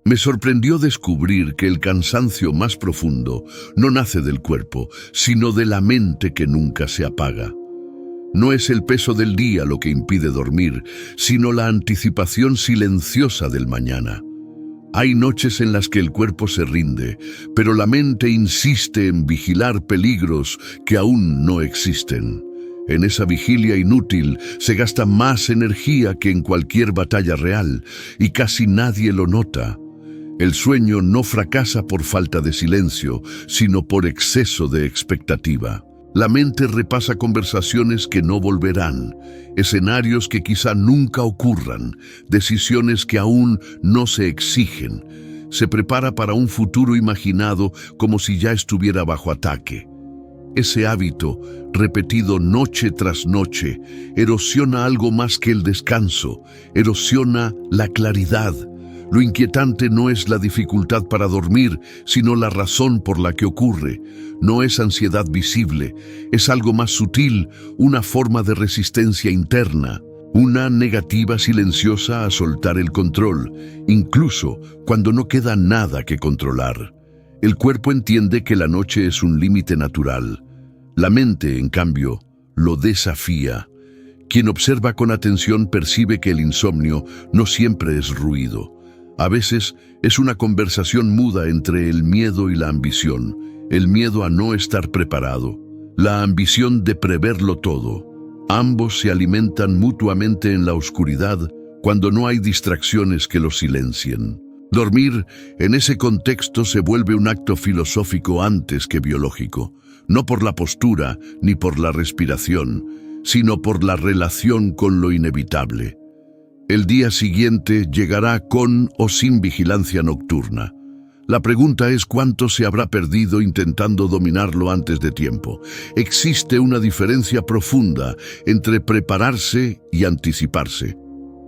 Me sorprendió descubrir que el cansancio más profundo no nace del cuerpo, sino de la mente que nunca se apaga. No es el peso del día lo que impide dormir, sino la anticipación silenciosa del mañana. Hay noches en las que el cuerpo se rinde, pero la mente insiste en vigilar peligros que aún no existen. En esa vigilia inútil se gasta más energía que en cualquier batalla real, y casi nadie lo nota. El sueño no fracasa por falta de silencio, sino por exceso de expectativa. La mente repasa conversaciones que no volverán, escenarios que quizá nunca ocurran, decisiones que aún no se exigen. Se prepara para un futuro imaginado como si ya estuviera bajo ataque. Ese hábito, repetido noche tras noche, erosiona algo más que el descanso, erosiona la claridad. Lo inquietante no es la dificultad para dormir, sino la razón por la que ocurre. No es ansiedad visible, es algo más sutil, una forma de resistencia interna, una negativa silenciosa a soltar el control, incluso cuando no queda nada que controlar. El cuerpo entiende que la noche es un límite natural. La mente, en cambio, lo desafía. Quien observa con atención percibe que el insomnio no siempre es ruido. A veces es una conversación muda entre el miedo y la ambición, el miedo a no estar preparado, la ambición de preverlo todo. Ambos se alimentan mutuamente en la oscuridad cuando no hay distracciones que los silencien. Dormir, en ese contexto, se vuelve un acto filosófico antes que biológico, no por la postura ni por la respiración, sino por la relación con lo inevitable. El día siguiente llegará con o sin vigilancia nocturna. La pregunta es cuánto se habrá perdido intentando dominarlo antes de tiempo. Existe una diferencia profunda entre prepararse y anticiparse.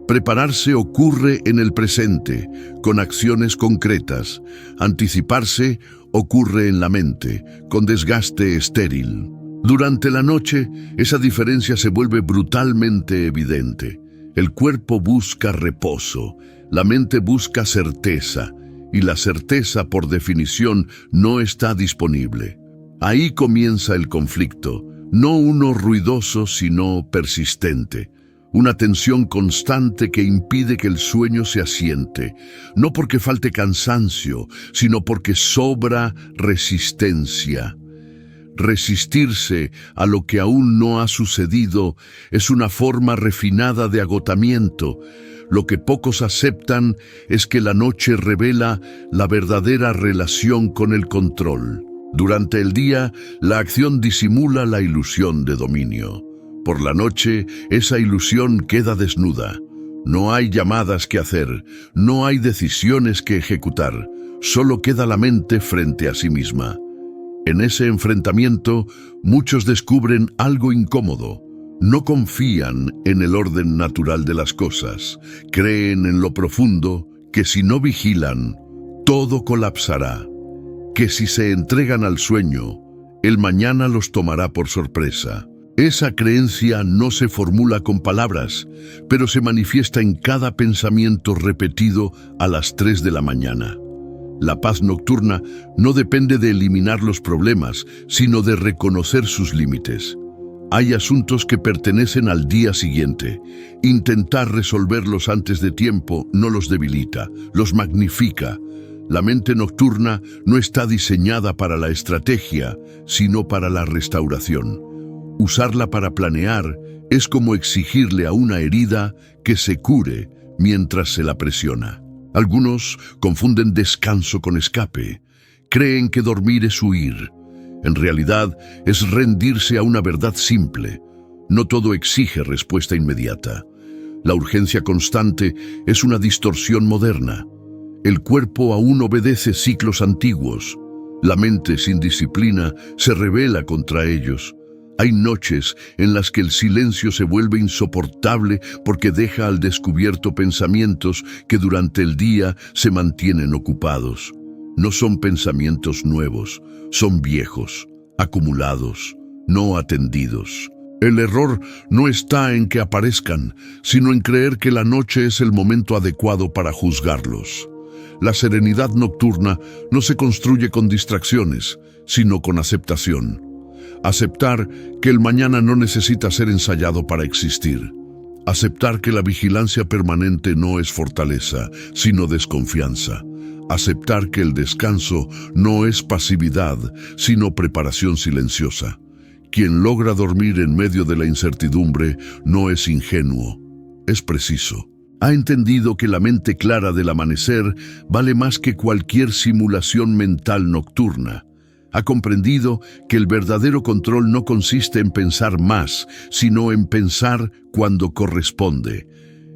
Prepararse ocurre en el presente, con acciones concretas. Anticiparse ocurre en la mente, con desgaste estéril. Durante la noche, esa diferencia se vuelve brutalmente evidente. El cuerpo busca reposo, la mente busca certeza, y la certeza, por definición, no está disponible. Ahí comienza el conflicto, no uno ruidoso, sino persistente. Una tensión constante que impide que el sueño se asiente, no porque falte cansancio, sino porque sobra resistencia. Resistirse a lo que aún no ha sucedido es una forma refinada de agotamiento. Lo que pocos aceptan es que la noche revela la verdadera relación con el control. Durante el día, la acción disimula la ilusión de dominio. Por la noche, esa ilusión queda desnuda. No hay llamadas que hacer, no hay decisiones que ejecutar, solo queda la mente frente a sí misma. En ese enfrentamiento, muchos descubren algo incómodo. No confían en el orden natural de las cosas. Creen en lo profundo que si no vigilan, todo colapsará. Que si se entregan al sueño, el mañana los tomará por sorpresa. Esa creencia no se formula con palabras, pero se manifiesta en cada pensamiento repetido a las 3 de la mañana. La paz nocturna no depende de eliminar los problemas, sino de reconocer sus límites. Hay asuntos que pertenecen al día siguiente. Intentar resolverlos antes de tiempo no los debilita, los magnifica. La mente nocturna no está diseñada para la estrategia, sino para la restauración. Usarla para planear es como exigirle a una herida que se cure mientras se la presiona. Algunos confunden descanso con escape. Creen que dormir es huir. En realidad, es rendirse a una verdad simple. No todo exige respuesta inmediata. La urgencia constante es una distorsión moderna. El cuerpo aún obedece ciclos antiguos. La mente sin disciplina se rebela contra ellos. Hay noches en las que el silencio se vuelve insoportable porque deja al descubierto pensamientos que durante el día se mantienen ocupados. No son pensamientos nuevos, son viejos, acumulados, no atendidos. El error no está en que aparezcan, sino en creer que la noche es el momento adecuado para juzgarlos. La serenidad nocturna no se construye con distracciones, sino con aceptación. Aceptar que el mañana no necesita ser ensayado para existir. Aceptar que la vigilancia permanente no es fortaleza, sino desconfianza. Aceptar que el descanso no es pasividad, sino preparación silenciosa. Quien logra dormir en medio de la incertidumbre no es ingenuo, es preciso. Ha entendido que la mente clara del amanecer vale más que cualquier simulación mental nocturna. Ha comprendido que el verdadero control no consiste en pensar más, sino en pensar cuando corresponde.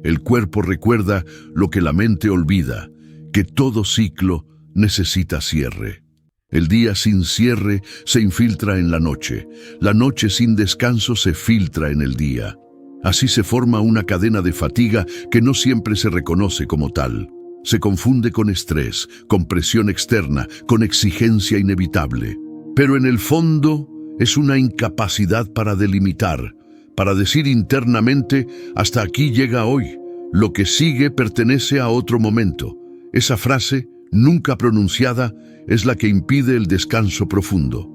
El cuerpo recuerda lo que la mente olvida, que todo ciclo necesita cierre. El día sin cierre se infiltra en la noche sin descanso se filtra en el día. Así se forma una cadena de fatiga que no siempre se reconoce como tal. Se confunde con estrés, con presión externa, con exigencia inevitable. Pero en el fondo es una incapacidad para delimitar, para decir internamente, hasta aquí llega hoy, lo que sigue pertenece a otro momento. Esa frase, nunca pronunciada, es la que impide el descanso profundo.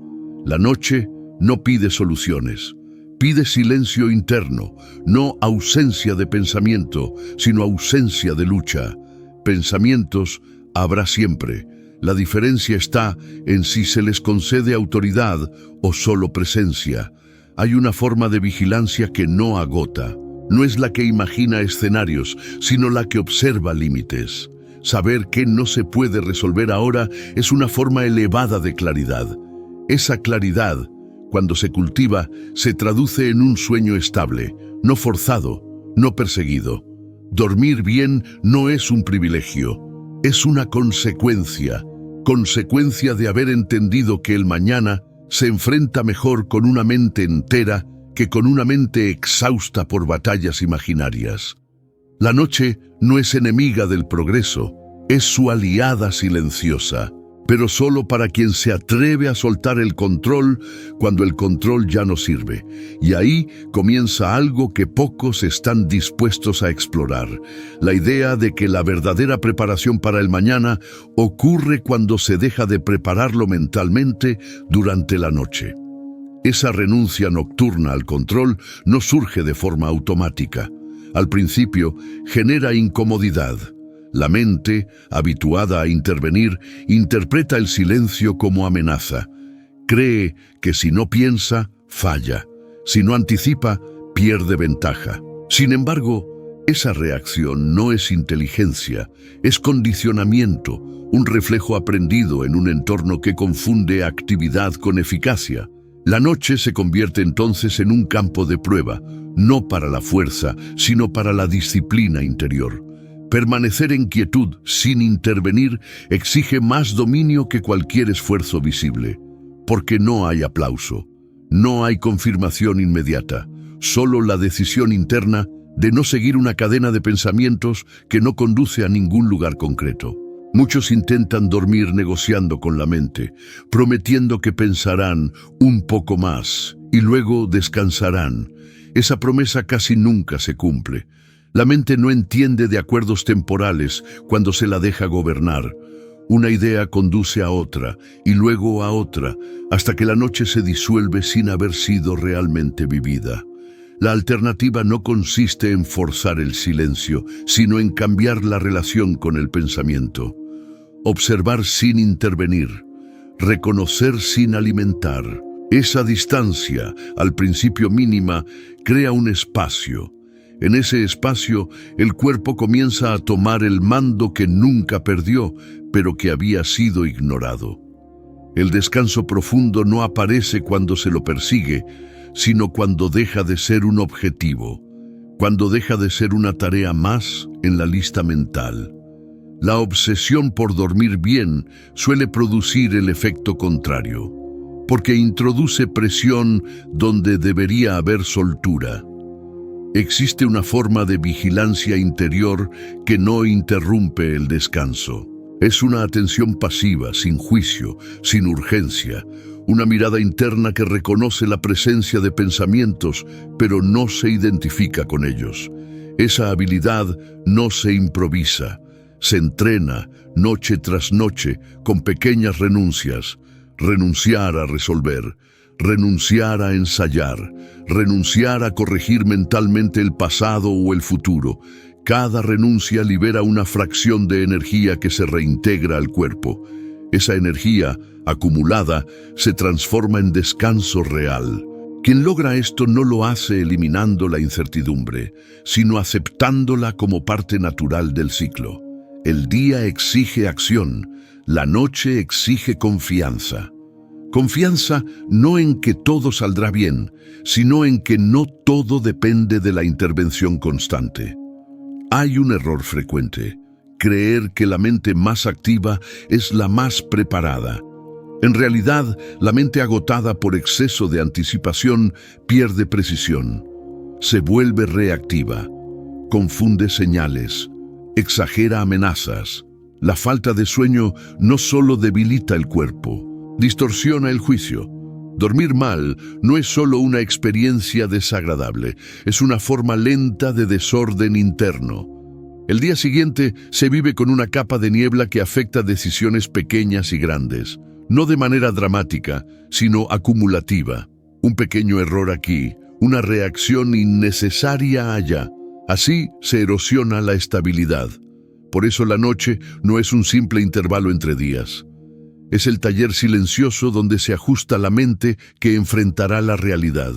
La noche no pide soluciones, pide silencio interno, no ausencia de pensamiento, sino ausencia de lucha. Pensamientos habrá siempre. La diferencia está en si se les concede autoridad o solo presencia. Hay una forma de vigilancia que no agota. No es la que imagina escenarios, sino la que observa límites. Saber qué no se puede resolver ahora es una forma elevada de claridad. Esa claridad, cuando se cultiva, se traduce en un sueño estable, no forzado, no perseguido. Dormir bien no es un privilegio, es una consecuencia de haber entendido que el mañana se enfrenta mejor con una mente entera que con una mente exhausta por batallas imaginarias. La noche no es enemiga del progreso, es su aliada silenciosa, pero solo para quien se atreve a soltar el control cuando el control ya no sirve. Y ahí comienza algo que pocos están dispuestos a explorar, la idea de que la verdadera preparación para el mañana ocurre cuando se deja de prepararlo mentalmente durante la noche. Esa renuncia nocturna al control no surge de forma automática. Al principio genera incomodidad. La mente, habituada a intervenir, interpreta el silencio como amenaza. Cree que si no piensa, falla. Si no anticipa, pierde ventaja. Sin embargo, esa reacción no es inteligencia, es condicionamiento, un reflejo aprendido en un entorno que confunde actividad con eficacia. La noche se convierte entonces en un campo de prueba, no para la fuerza, sino para la disciplina interior. Permanecer en quietud, sin intervenir, exige más dominio que cualquier esfuerzo visible, porque no hay aplauso, no hay confirmación inmediata, solo la decisión interna de no seguir una cadena de pensamientos que no conduce a ningún lugar concreto. Muchos intentan dormir negociando con la mente, prometiendo que pensarán un poco más y luego descansarán. Esa promesa casi nunca se cumple. La mente no entiende de acuerdos temporales cuando se la deja gobernar. Una idea conduce a otra y luego a otra, hasta que la noche se disuelve sin haber sido realmente vivida. La alternativa no consiste en forzar el silencio, sino en cambiar la relación con el pensamiento. Observar sin intervenir, reconocer sin alimentar. Esa distancia, al principio mínima, crea un espacio. En ese espacio, el cuerpo comienza a tomar el mando que nunca perdió, pero que había sido ignorado. El descanso profundo no aparece cuando se lo persigue, sino cuando deja de ser un objetivo, cuando deja de ser una tarea más en la lista mental. La obsesión por dormir bien suele producir el efecto contrario, porque introduce presión donde debería haber soltura. Existe una forma de vigilancia interior que no interrumpe el descanso. Es una atención pasiva, sin juicio, sin urgencia, una mirada interna que reconoce la presencia de pensamientos, pero no se identifica con ellos. Esa habilidad no se improvisa, Se entrena noche tras noche con pequeñas renuncias. Renunciar a resolver, renunciar a ensayar, renunciar a corregir mentalmente el pasado o el futuro. Cada renuncia libera una fracción de energía que se reintegra al cuerpo. Esa energía, acumulada, se transforma en descanso real. Quien logra esto no lo hace eliminando la incertidumbre, sino aceptándola como parte natural del ciclo. El día exige acción, la noche exige confianza. Confianza no en que todo saldrá bien, sino en que no todo depende de la intervención constante. Hay un error frecuente: creer que la mente más activa es la más preparada. En realidad, la mente agotada por exceso de anticipación pierde precisión. Se vuelve reactiva, confunde señales, exagera amenazas. La falta de sueño no solo debilita el cuerpo, distorsiona el juicio. Dormir mal no es solo una experiencia desagradable, es una forma lenta de desorden interno. El día siguiente se vive con una capa de niebla que afecta decisiones pequeñas y grandes, no de manera dramática, sino acumulativa. Un pequeño error aquí, una reacción innecesaria allá. Así se erosiona la estabilidad. Por eso la noche no es un simple intervalo entre días. Es el taller silencioso donde se ajusta la mente que enfrentará la realidad.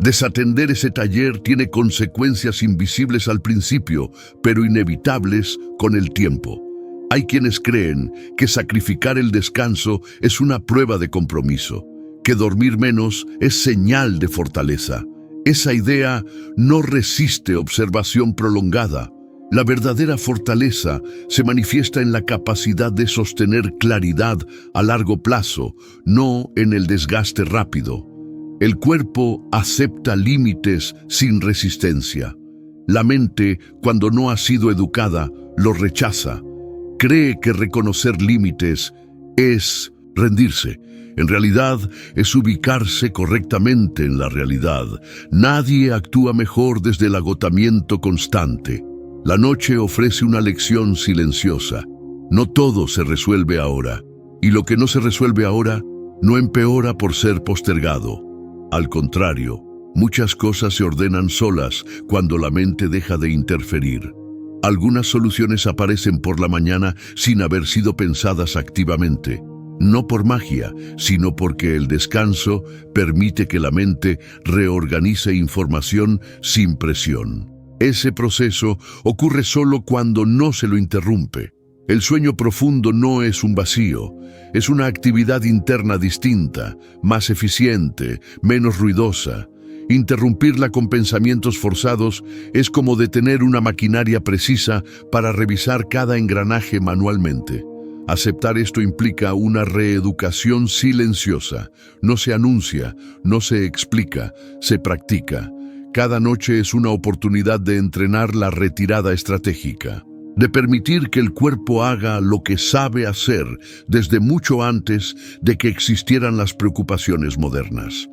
Desatender ese taller tiene consecuencias invisibles al principio, pero inevitables con el tiempo. Hay quienes creen que sacrificar el descanso es una prueba de compromiso, que dormir menos es señal de fortaleza. Esa idea no resiste observación prolongada. La verdadera fortaleza se manifiesta en la capacidad de sostener claridad a largo plazo, no en el desgaste rápido. El cuerpo acepta límites sin resistencia. La mente, cuando no ha sido educada, los rechaza. Cree que reconocer límites es rendirse. En realidad, es ubicarse correctamente en la realidad. Nadie actúa mejor desde el agotamiento constante. La noche ofrece una lección silenciosa. No todo se resuelve ahora, y lo que no se resuelve ahora no empeora por ser postergado. Al contrario, muchas cosas se ordenan solas cuando la mente deja de interferir. Algunas soluciones aparecen por la mañana sin haber sido pensadas activamente, no por magia, sino porque el descanso permite que la mente reorganice información sin presión. Ese proceso ocurre solo cuando no se lo interrumpe. El sueño profundo no es un vacío, es una actividad interna distinta, más eficiente, menos ruidosa. Interrumpirla con pensamientos forzados es como detener una maquinaria precisa para revisar cada engranaje manualmente. Aceptar esto implica una reeducación silenciosa. No se anuncia, no se explica, se practica. Cada noche es una oportunidad de entrenar la retirada estratégica, de permitir que el cuerpo haga lo que sabe hacer desde mucho antes de que existieran las preocupaciones modernas.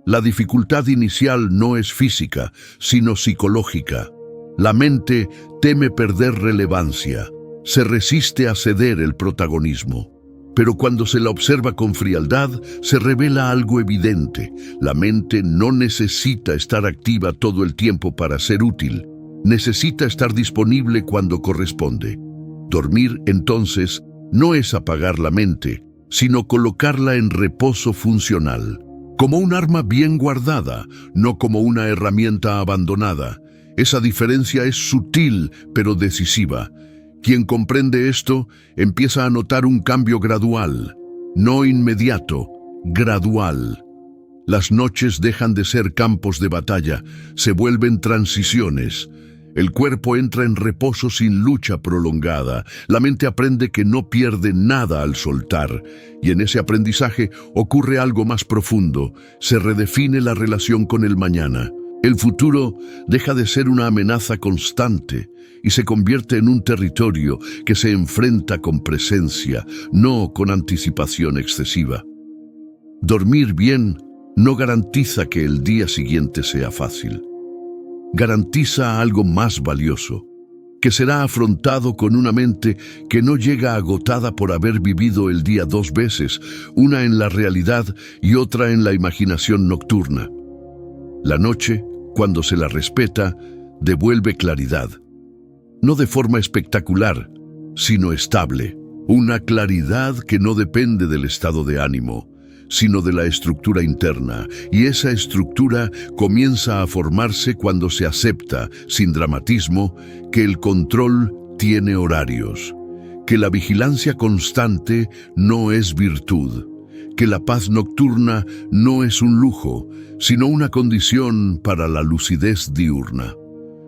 La dificultad inicial no es física, sino psicológica. La mente teme perder relevancia, se resiste a ceder el protagonismo. Pero cuando se la observa con frialdad, se revela algo evidente. La mente no necesita estar activa todo el tiempo para ser útil. Necesita estar disponible cuando corresponde. Dormir, entonces, no es apagar la mente, sino colocarla en reposo funcional. Como un arma bien guardada, no como una herramienta abandonada. Esa diferencia es sutil, pero decisiva. Quien comprende esto empieza a notar un cambio gradual, no inmediato, gradual. Las noches dejan de ser campos de batalla, se vuelven transiciones. El cuerpo entra en reposo sin lucha prolongada. La mente aprende que no pierde nada al soltar. Y en ese aprendizaje ocurre algo más profundo. Se redefine la relación con el mañana. El futuro deja de ser una amenaza constante y se convierte en un territorio que se enfrenta con presencia, no con anticipación excesiva. Dormir bien no garantiza que el día siguiente sea fácil. Garantiza algo más valioso: que será afrontado con una mente que no llega agotada por haber vivido el día 2 veces, una en la realidad y otra en la imaginación nocturna. La noche, cuando se la respeta, devuelve claridad. No de forma espectacular, sino estable. Una claridad que no depende del estado de ánimo, sino de la estructura interna, y esa estructura comienza a formarse cuando se acepta, sin dramatismo, que el control tiene horarios, que la vigilancia constante no es virtud, que la paz nocturna no es un lujo, sino una condición para la lucidez diurna.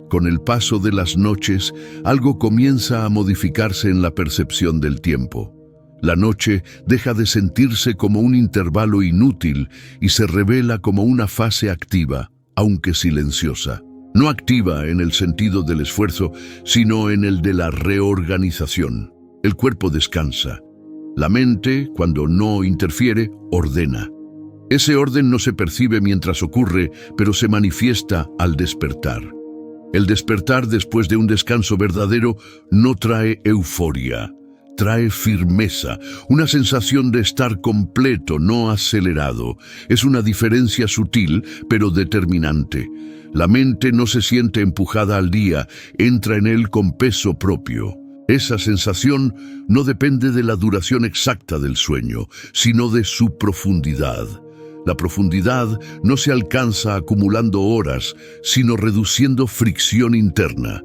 Con el paso de las noches, algo comienza a modificarse en la percepción del tiempo. La noche deja de sentirse como un intervalo inútil y se revela como una fase activa, aunque silenciosa. No activa en el sentido del esfuerzo, sino en el de la reorganización. El cuerpo descansa. La mente, cuando no interfiere, ordena. Ese orden no se percibe mientras ocurre, pero se manifiesta al despertar. El despertar después de un descanso verdadero no trae euforia. Trae firmeza, una sensación de estar completo, no acelerado. Es una diferencia sutil, pero determinante. La mente no se siente empujada al día, entra en él con peso propio. Esa sensación no depende de la duración exacta del sueño, sino de su profundidad. La profundidad no se alcanza acumulando horas, sino reduciendo fricción interna.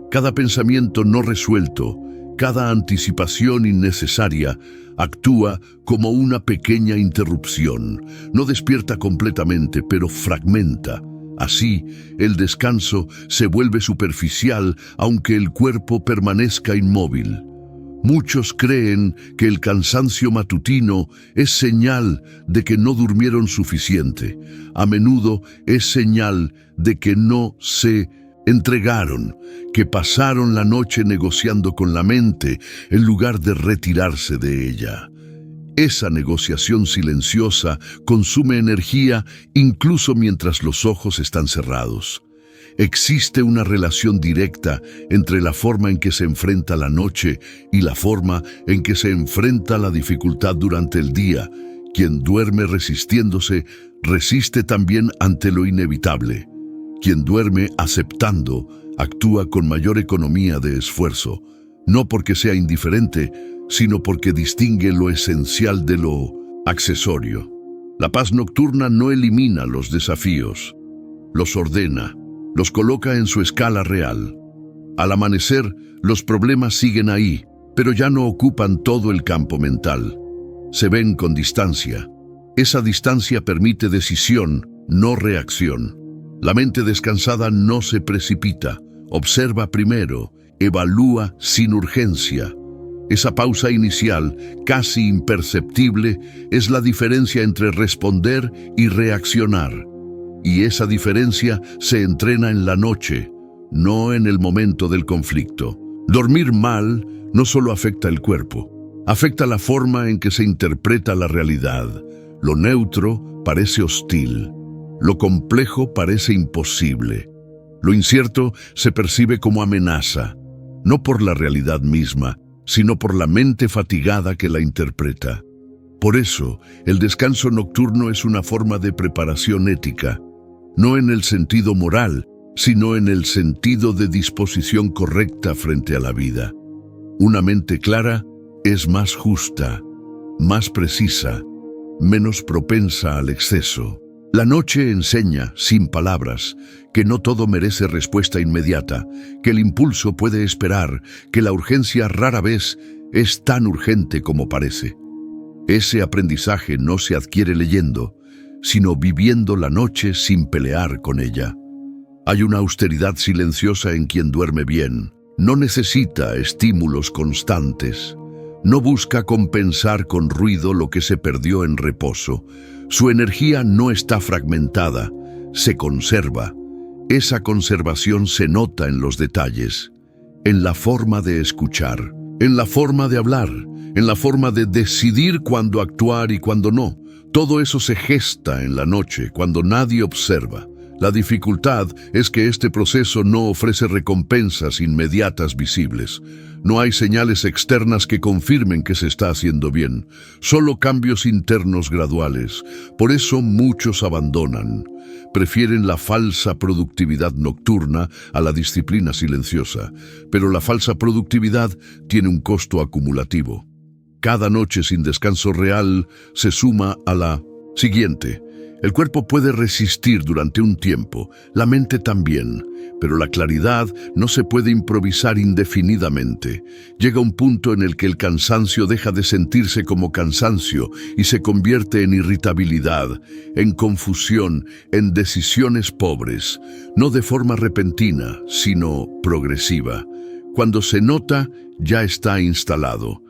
Cada pensamiento no resuelto, cada anticipación innecesaria actúa como una pequeña interrupción. No despierta completamente, pero fragmenta. Así, el descanso se vuelve superficial, aunque el cuerpo permanezca inmóvil. Muchos creen que el cansancio matutino es señal de que no durmieron suficiente. A menudo es señal de que no se entregaron, que pasaron la noche negociando con la mente en lugar de retirarse de ella. Esa negociación silenciosa consume energía incluso mientras los ojos están cerrados. Existe una relación directa entre la forma en que se enfrenta la noche y la forma en que se enfrenta la dificultad durante el día. Quien duerme resistiéndose, resiste también ante lo inevitable. Quien duerme aceptando, actúa con mayor economía de esfuerzo, no porque sea indiferente, sino porque distingue lo esencial de lo accesorio. La paz nocturna no elimina los desafíos, los ordena, los coloca en su escala real. Al amanecer, los problemas siguen ahí, pero ya no ocupan todo el campo mental. Se ven con distancia. Esa distancia permite decisión, no reacción. La mente descansada no se precipita, observa primero, evalúa sin urgencia. Esa pausa inicial, casi imperceptible, es la diferencia entre responder y reaccionar. Y esa diferencia se entrena en la noche, no en el momento del conflicto. Dormir mal no solo afecta el cuerpo, afecta la forma en que se interpreta la realidad. Lo neutro parece hostil. Lo complejo parece imposible. Lo incierto se percibe como amenaza, no por la realidad misma, sino por la mente fatigada que la interpreta. Por eso, el descanso nocturno es una forma de preparación ética, no en el sentido moral, sino en el sentido de disposición correcta frente a la vida. Una mente clara es más justa, más precisa, menos propensa al exceso. La noche enseña, sin palabras, que no todo merece respuesta inmediata, que el impulso puede esperar, que la urgencia rara vez es tan urgente como parece. Ese aprendizaje no se adquiere leyendo, sino viviendo la noche sin pelear con ella. Hay una austeridad silenciosa en quien duerme bien. No necesita estímulos constantes. No busca compensar con ruido lo que se perdió en reposo. Su energía no está fragmentada, se conserva. Esa conservación se nota en los detalles, en la forma de escuchar, en la forma de hablar, en la forma de decidir cuándo actuar y cuándo no. Todo eso se gesta en la noche, cuando nadie observa. La dificultad es que este proceso no ofrece recompensas inmediatas visibles. No hay señales externas que confirmen que se está haciendo bien, solo cambios internos graduales. Por eso muchos abandonan. Prefieren la falsa productividad nocturna a la disciplina silenciosa, pero la falsa productividad tiene un costo acumulativo. Cada noche sin descanso real se suma a la siguiente. El cuerpo puede resistir durante un tiempo, la mente también, pero la claridad no se puede improvisar indefinidamente. Llega un punto en el que el cansancio deja de sentirse como cansancio y se convierte en irritabilidad, en confusión, en decisiones pobres, no de forma repentina, sino progresiva. Cuando se nota, ya está instalado.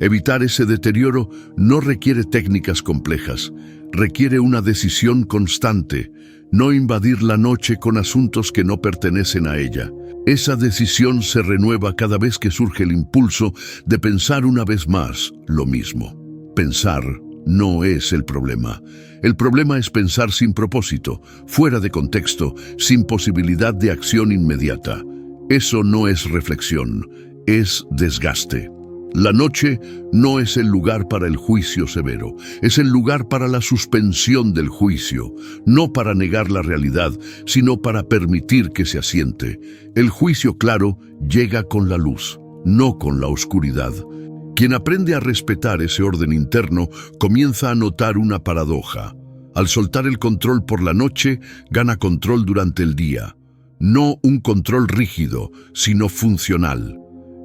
Evitar ese deterioro no requiere técnicas complejas, requiere una decisión constante, no invadir la noche con asuntos que no pertenecen a ella. Esa decisión se renueva cada vez que surge el impulso de pensar una vez más lo mismo. Pensar no es el problema. El problema es pensar sin propósito, fuera de contexto, sin posibilidad de acción inmediata. Eso no es reflexión, es desgaste. La noche no es el lugar para el juicio severo, es el lugar para la suspensión del juicio, no para negar la realidad, sino para permitir que se asiente. El juicio claro llega con la luz, no con la oscuridad. Quien aprende a respetar ese orden interno comienza a notar una paradoja. Al soltar el control por la noche, gana control durante el día. No un control rígido, sino funcional.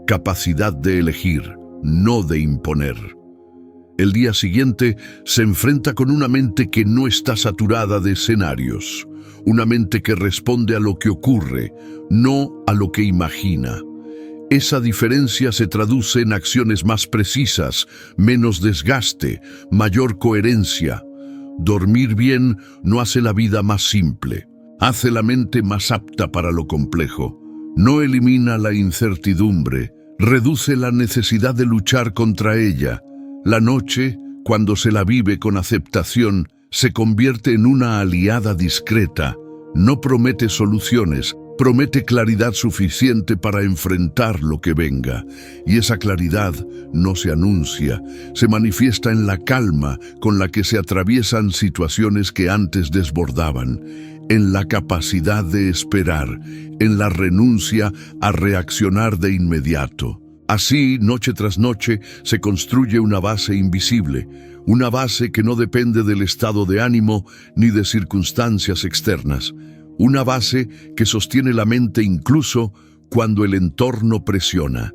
Capacidad de elegir, no de imponer. El día siguiente se enfrenta con una mente que no está saturada de escenarios, una mente que responde a lo que ocurre, no a lo que imagina. Esa diferencia se traduce en acciones más precisas, menos desgaste, mayor coherencia. Dormir bien no hace la vida más simple, hace la mente más apta para lo complejo. No elimina la incertidumbre, reduce la necesidad de luchar contra ella. La noche, cuando se la vive con aceptación, se convierte en una aliada discreta. No promete soluciones, promete claridad suficiente para enfrentar lo que venga. Y esa claridad no se anuncia, se manifiesta en la calma con la que se atraviesan situaciones que antes desbordaban, en la capacidad de esperar, en la renuncia a reaccionar de inmediato. Así, noche tras noche, se construye una base invisible, una base que no depende del estado de ánimo ni de circunstancias externas, una base que sostiene la mente incluso cuando el entorno presiona.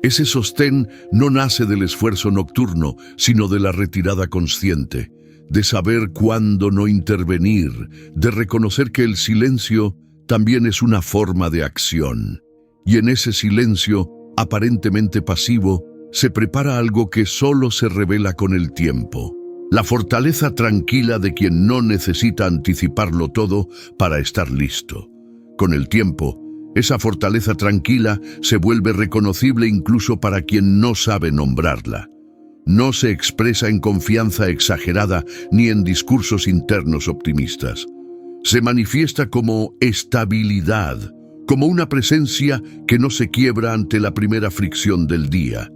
Ese sostén no nace del esfuerzo nocturno, sino de la retirada consciente, de saber cuándo no intervenir, de reconocer que el silencio también es una forma de acción. Y en ese silencio, aparentemente pasivo, se prepara algo que solo se revela con el tiempo. La fortaleza tranquila de quien no necesita anticiparlo todo para estar listo. Con el tiempo, esa fortaleza tranquila se vuelve reconocible incluso para quien no sabe nombrarla. No se expresa en confianza exagerada ni en discursos internos optimistas. Se manifiesta como estabilidad, como una presencia que no se quiebra ante la primera fricción del día.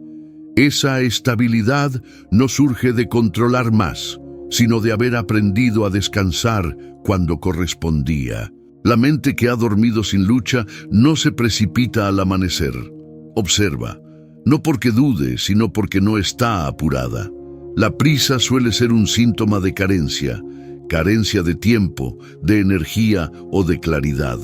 Esa estabilidad no surge de controlar más, sino de haber aprendido a descansar cuando correspondía. La mente que ha dormido sin lucha no se precipita al amanecer. Observa, no porque dude, sino porque no está apurada. La prisa suele ser un síntoma de carencia de tiempo, de energía o de claridad.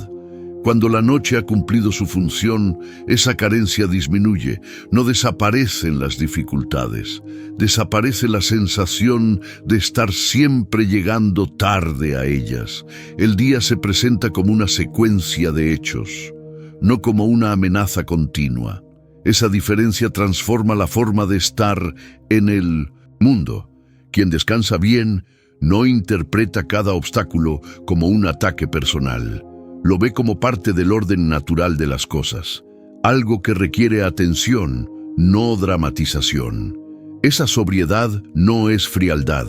Cuando la noche ha cumplido su función, esa carencia disminuye, no desaparecen las dificultades, desaparece la sensación de estar siempre llegando tarde a ellas. El día se presenta como una secuencia de hechos, no como una amenaza continua. Esa diferencia transforma la forma de estar en el mundo. Quien descansa bien no interpreta cada obstáculo como un ataque personal. Lo ve como parte del orden natural de las cosas, algo que requiere atención, no dramatización. Esa sobriedad no es frialdad,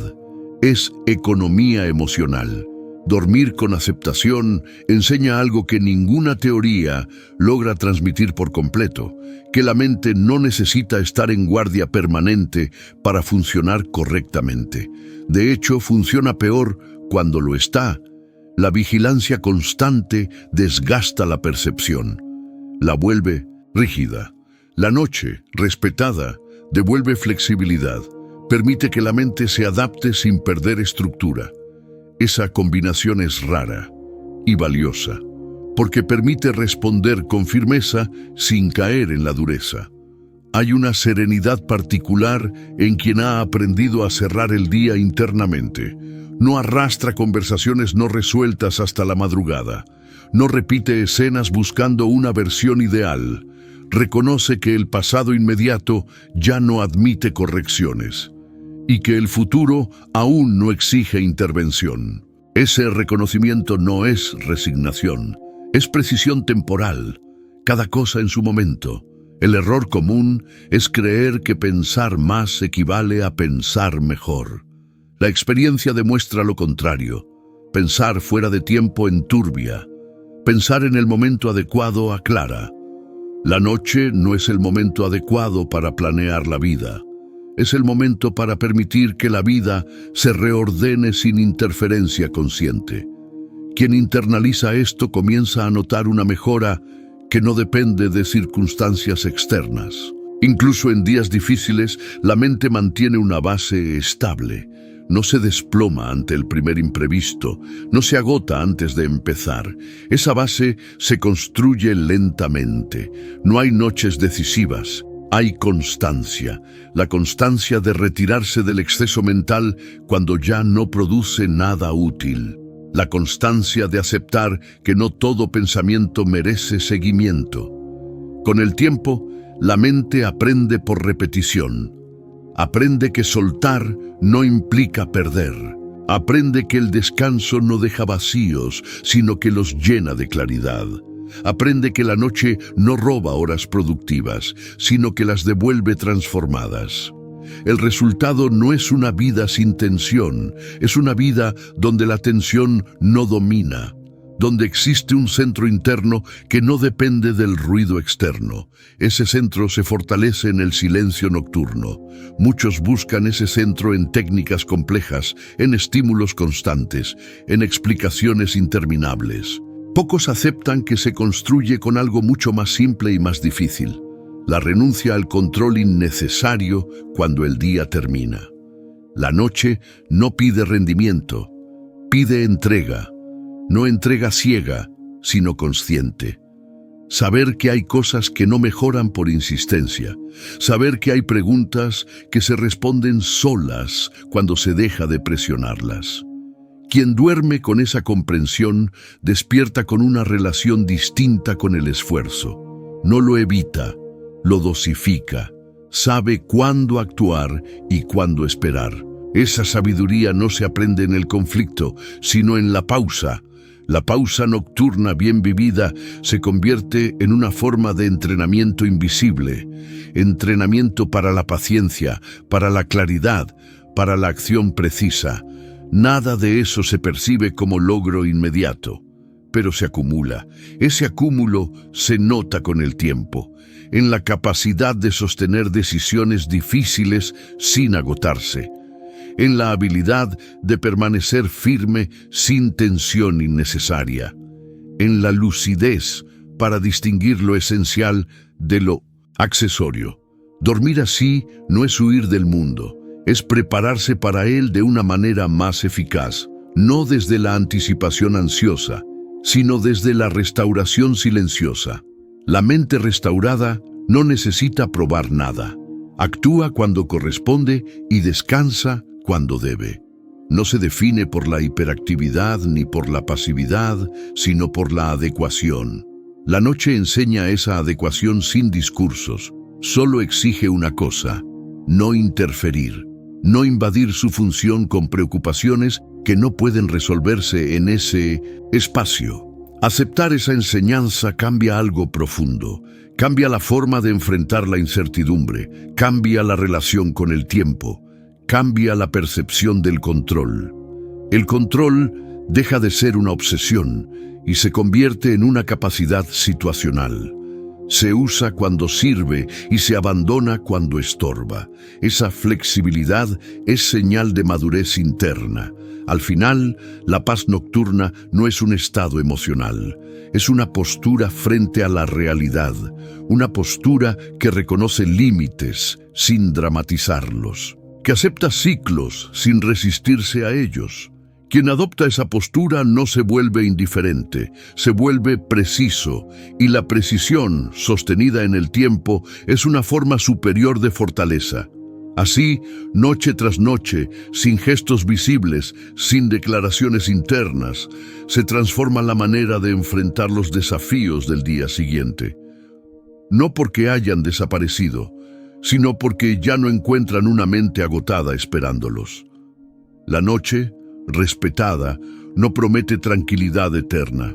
es economía emocional. Dormir con aceptación enseña algo que ninguna teoría logra transmitir por completo, que la mente no necesita estar en guardia permanente para funcionar correctamente. De hecho, funciona peor cuando lo está. La vigilancia constante desgasta la percepción, la vuelve rígida. La noche, respetada, devuelve flexibilidad, permite que la mente se adapte sin perder estructura. Esa combinación es rara y valiosa, porque permite responder con firmeza sin caer en la dureza. Hay una serenidad particular en quien ha aprendido a cerrar el día internamente. No arrastra conversaciones no resueltas hasta la madrugada. No repite escenas buscando una versión ideal. Reconoce que el pasado inmediato ya no admite correcciones y que el futuro aún no exige intervención. Ese reconocimiento no es resignación, es precisión temporal, cada cosa en su momento. El error común es creer que pensar más equivale a pensar mejor. La experiencia demuestra lo contrario. Pensar fuera de tiempo enturbia. Pensar en el momento adecuado aclara. La noche no es el momento adecuado para planear la vida. Es el momento para permitir que la vida se reordene sin interferencia consciente. Quien internaliza esto comienza a notar una mejora que no depende de circunstancias externas. Incluso en días difíciles, la mente mantiene una base estable. No se desploma ante el primer imprevisto, no se agota antes de empezar. Esa base se construye lentamente. No hay noches decisivas. Hay constancia, la constancia de retirarse del exceso mental cuando ya no produce nada útil. La constancia de aceptar que no todo pensamiento merece seguimiento. Con el tiempo, la mente aprende por repetición. Aprende que soltar no implica perder. Aprende que el descanso no deja vacíos, sino que los llena de claridad. Aprende que la noche no roba horas productivas, sino que las devuelve transformadas. El resultado no es una vida sin tensión, es una vida donde la tensión no domina, donde existe un centro interno que no depende del ruido externo. Ese centro se fortalece en el silencio nocturno. Muchos buscan ese centro en técnicas complejas, en estímulos constantes, en explicaciones interminables. Pocos aceptan que se construye con algo mucho más simple y más difícil: la renuncia al control innecesario cuando el día termina. La noche no pide rendimiento, pide entrega. No entrega ciega, sino consciente. Saber que hay cosas que no mejoran por insistencia. Saber que hay preguntas que se responden solas cuando se deja de presionarlas. Quien duerme con esa comprensión despierta con una relación distinta con el esfuerzo. No lo evita, lo dosifica. Sabe cuándo actuar y cuándo esperar. Esa sabiduría no se aprende en el conflicto, sino en la pausa. La pausa nocturna bien vivida se convierte en una forma de entrenamiento invisible. Entrenamiento para la paciencia, para la claridad, para la acción precisa. Nada de eso se percibe como logro inmediato, pero se acumula. Ese acúmulo se nota con el tiempo, en la capacidad de sostener decisiones difíciles sin agotarse, en la habilidad de permanecer firme sin tensión innecesaria, en la lucidez para distinguir lo esencial de lo accesorio. Dormir así no es huir del mundo, es prepararse para él de una manera más eficaz, no desde la anticipación ansiosa, sino desde la restauración silenciosa. La mente restaurada no necesita probar nada. Actúa cuando corresponde y descansa cuando debe. No se define por la hiperactividad ni por la pasividad, sino por la adecuación. La noche enseña esa adecuación sin discursos. Solo exige una cosa: no interferir, no invadir su función con preocupaciones que no pueden resolverse en ese espacio. Aceptar esa enseñanza cambia algo profundo. Cambia la forma de enfrentar la incertidumbre, cambia la relación con el tiempo, cambia la percepción del control. El control Deja de ser una obsesión y se convierte en una capacidad situacional. Se usa cuando sirve y se abandona cuando estorba. Esa flexibilidad es señal de madurez interna. Al final, la paz nocturna no es un estado emocional, es una postura frente a la realidad, una postura que reconoce límites sin dramatizarlos, que acepta ciclos sin resistirse a ellos. Quien adopta esa postura no se vuelve indiferente, se vuelve preciso, y la precisión, sostenida en el tiempo, es una forma superior de fortaleza. Así, noche tras noche, sin gestos visibles, sin declaraciones internas, se transforma la manera de enfrentar los desafíos del día siguiente. No porque hayan desaparecido, sino porque ya no encuentran una mente agotada esperándolos. La noche, respetada, no promete tranquilidad eterna.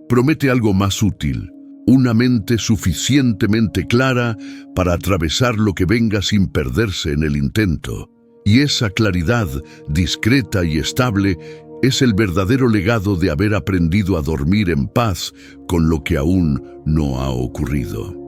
Promete algo más útil, una mente suficientemente clara para atravesar lo que venga sin perderse en el intento. Y esa claridad, discreta y estable, es el verdadero legado de haber aprendido a dormir en paz con lo que aún no ha ocurrido.